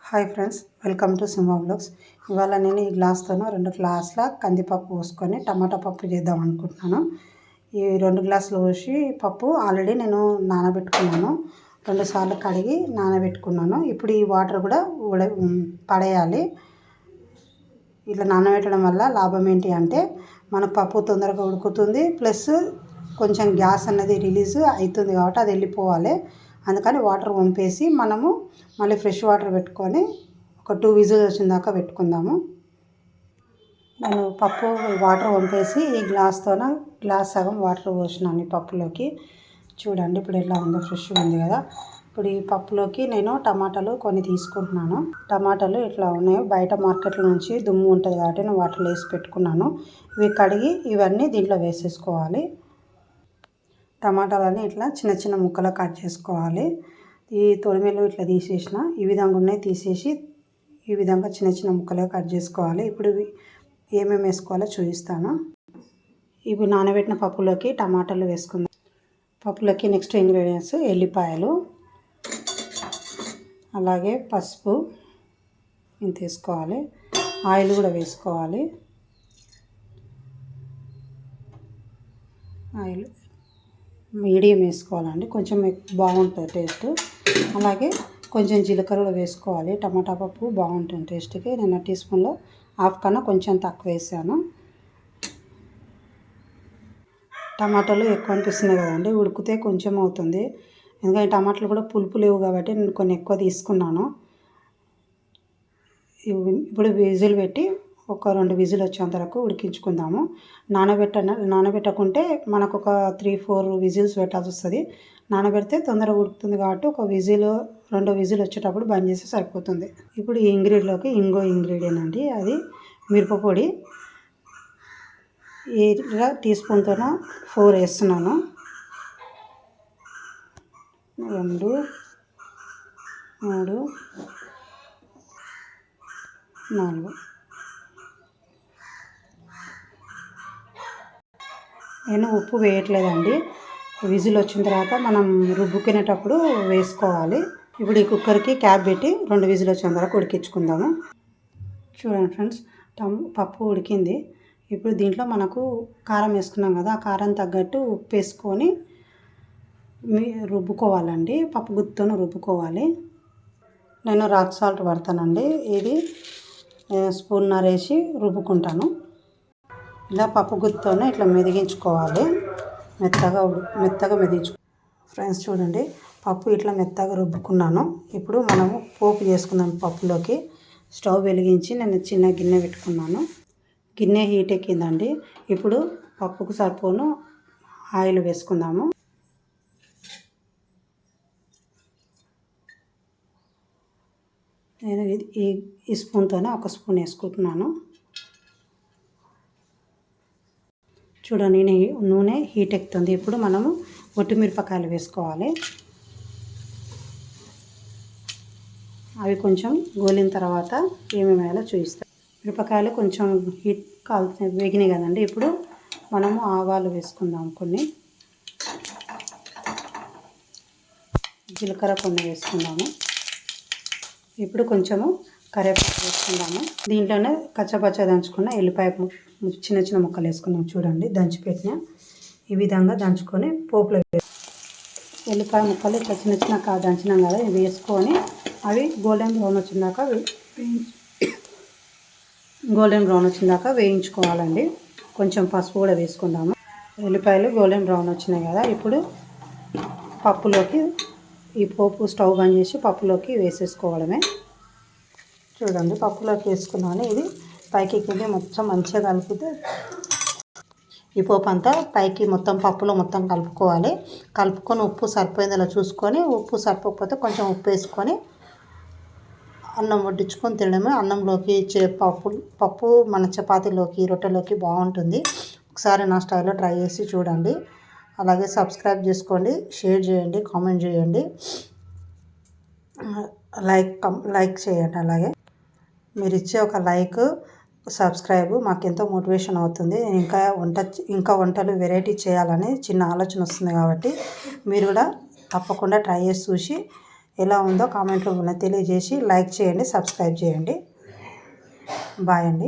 Hi friends, welcome to Simha blogs. ఇవాళ నేను ఈ గ్లాస్తోనూ 2 గ్లాసుల కందిపప్పు పోసుకొని టమాటా పప్పు చేద్దాం అనుకుంటున్నాను. ఈ 2 గ్లాసులు పోసి పప్పు ఆల్రెడీ నేను నానబెట్టుకున్నాను. 2 సార్లు కడిగి నానబెట్టుకున్నాను. ఇప్పుడు ఈ వాటర్ కూడా పడేయాలి. ఇట్లా నానబెట్టడం వల్ల లాభం ఏంటి అంటే మన పప్పు తొందరగా ఉడుకుతుంది, ప్లస్ కొంచెం గ్యాస్ అన్నది రిలీజ్ అవుతుంది కాబట్టి అది వెళ్ళిపోవాలి. అందుకని వాటర్ వంపేసి మనము మళ్ళీ ఫ్రెష్ వాటర్ పెట్టుకొని ఒక 2 విజిల్స్ వచ్చిన దాకా పెట్టుకుందాము. నేను పప్పు వాటర్ వంపేసి ఈ గ్లాస్తోన గ్లాస్ సగం వాటర్ పోసినాను ఈ పప్పులోకి. చూడండి ఇప్పుడు ఎలా ఉందో, ఫ్రెష్గా ఉంది కదా. ఇప్పుడు ఈ పప్పులోకి నేను టమాటాలు కొన్ని తీసుకుంటున్నాను. టమాటాలు ఇట్లా ఉన్నాయి, బయట మార్కెట్లో నుంచి దుమ్ము ఉంటుంది కాబట్టి నేను వాటర్లో వేసి పెట్టుకున్నాను. ఇవి కడిగి ఇవన్నీ దీంట్లో వేసేసుకోవాలి. టమాటాలన్నీ ఇట్లా చిన్న చిన్న ముక్కలు కట్ చేసుకోవాలి. ఈ తొడిమెలు ఇట్లా తీసేసిన ఈ విధంగా ఉన్నాయి, తీసేసి ఈ విధంగా చిన్న చిన్న ముక్కలుగా కట్ చేసుకోవాలి. ఇప్పుడు ఏమేమి వేసుకోవాలో చూపిస్తాను. ఇప్పుడు నానబెట్టిన పప్పులోకి టమాటాలు వేసుకుందాం. పప్పులోకి నెక్స్ట్ ఇంగ్రీడియంట్స్ ఎల్లిపాయలు, అలాగే పసుపు ఇంత వేసుకోవాలి. ఆయిల్ కూడా వేసుకోవాలి. ఆయిల్ మీడియం వేసుకోవాలండి, కొంచెం బాగుంటుంది టేస్ట్. అలాగే కొంచెం జీలకర్ర కూడా వేసుకోవాలి. టమాటా పప్పు బాగుంటుంది టేస్ట్కి. నేను టీ స్పూన్లో హాఫ్ కన్నా కొంచెం తక్కువ వేసాను. టమాటాలు ఎక్కువ అనిపిస్తున్నాయి కదండి, ఉడికితే కొంచెం అవుతుంది. ఎందుకంటే టమాటాలు కూడా పులుపు లేవు కాబట్టి నేను కొన్ని ఎక్కువ తీసుకున్నాను. ఇప్పుడు విజిల్ పెట్టి ఒక 2 విజిల్ వచ్చేంత వరకు ఉడికించుకుందాము. నానబెట్టకుంటే మనకు ఒక 3-4 విజిల్స్ పెట్టాల్సి వస్తుంది. నానబెడితే తొందరగా ఉడుకుతుంది కాబట్టి ఒక విజిల్ 2 విజిల్ వచ్చేటప్పుడు బంద్ చేస్తే సరిపోతుంది. ఇప్పుడు ఈ ఇంగ్రీడియంట్లోకి ఇంకో ఇంగ్రీడియంట్ అండి, అది మిరపపొడి. ఇలా టీ స్పూన్తో 4 వేస్తున్నాను. 2, 3, 4. నేను ఉప్పు వేయట్లేదండి, విజిల్ వచ్చిన తర్వాత మనం రుబ్బుకునేటప్పుడు వేసుకోవాలి. ఇప్పుడు ఈ కుక్కర్కి క్యాప్ పెట్టి 2 విజిల్ వచ్చేంత వరకు ఉడికించుకుందాము. చూడండి ఫ్రెండ్స్, పప్పు ఉడికింది. ఇప్పుడు దీంట్లో మనకు కారం వేసుకున్నాం కదా, ఆ కారం తగ్గట్టు ఉప్పు వేసుకొని రుబ్బుకోవాలండి. పప్పు గుత్తును రుబ్బుకోవాలి. నేను రాక్ సాల్ట్ పడతానండి, ఇది స్పూన్నర వేసి రుబ్బుకుంటాను. ఇలా పప్పు గుత్తోనే ఇట్లా మెదిగించుకోవాలి, మెత్తగా మెదిగించుకో. ఫ్రెండ్స్ చూడండి, పప్పు ఇట్లా మెత్తగా రుబ్బుకున్నాను. ఇప్పుడు మనము పోపు చేసుకుందాం. పప్పులోకి స్టవ్ వెలిగించి నేను చిన్న గిన్నె పెట్టుకున్నాను. గిన్నె హీట్ ఎక్కిందండి. ఇప్పుడు పప్పుకు సరిపోను ఆయిల్ వేసుకుందాము. నేను ఈ స్పూన్తోనే 1 స్పూన్ వేసుకుంటున్నాను. చూడండి నూనె హీట్ ఎక్కుతుంది. ఇప్పుడు మనము ఒట్టిమిరపకాయలు వేసుకోవాలి. అవి కొంచెం గోలిన తర్వాత ఏమేమి వేయాలో చూపిస్తాను. మిరపకాయలు కొంచెం హీట్ వేగినాయి కదండి. ఇప్పుడు మనము ఆవాలు వేసుకుందాం, కొన్ని జీలకర్ర కొన్ని వేసుకుందాము. ఇప్పుడు కొంచెము కరివేపాకు వేసుకుందాము. దీంట్లోనే కచ్చపచ్చ దంచుకున్న ఎల్లిపాయ చిన్న చిన్న ముక్కలు వేసుకున్నాం. చూడండి దంచిపెట్టిన ఈ విధంగా దంచుకొని పోపులో ఎల్లిపాయ ముక్కలు ఇట్లా చిన్న చిన్న దంచినాం కదా, ఇవి వేసుకొని అవి గోల్డెన్ బ్రౌన్ వచ్చిందాకా వేయించుకోవాలండి. కొంచెం పసుపు కూడా వేసుకుందాము. ఎల్లిపాయలు గోల్డెన్ బ్రౌన్ వచ్చినాయి కదా, ఇప్పుడు పప్పులోకి ఈ పోపు స్టవ్ బంద్ చేసి పప్పులోకి వేసేసుకోవడమే. చూడండి పప్పులోకి వేసుకున్నాను. ఇది పైకి కింద మొత్తం మంచిగా కలిపితే ఈ పోపు అంతా పైకి మొత్తం పప్పులో మొత్తం కలుపుకోవాలి. కలుపుకొని ఉప్పు సరిపోయిందో చూసుకొని, ఉప్పు సరిపోకపోతే కొంచెం ఉప్పు వేసుకొని అన్నం వడ్డించుకొని తినడమే. అన్నంలోకి పప్పు మన చపాతీలోకి రొట్టెలోకి బాగుంటుంది. ఒకసారి నా స్టైల్లో ట్రై చేసి చూడండి. అలాగే సబ్స్క్రైబ్ చేసుకోండి, షేర్ చేయండి, కామెంట్ చేయండి, లైక్ చేయండి. అలాగే మీరు ఇచ్చే ఒక లైక్, సబ్స్క్రైబ్ మాకు ఎంతో మోటివేషన్ అవుతుంది. ఇంకా వంటలు వెరైటీ చేయాలని చిన్న ఆలోచన వస్తుంది కాబట్టి మీరు కూడా తప్పకుండా ట్రై చేసి చూసి ఎలా ఉందో కామెంట్ రూపంలో తెలియజేసి లైక్ చేయండి, సబ్స్క్రైబ్ చేయండి. బాయ్ అండి.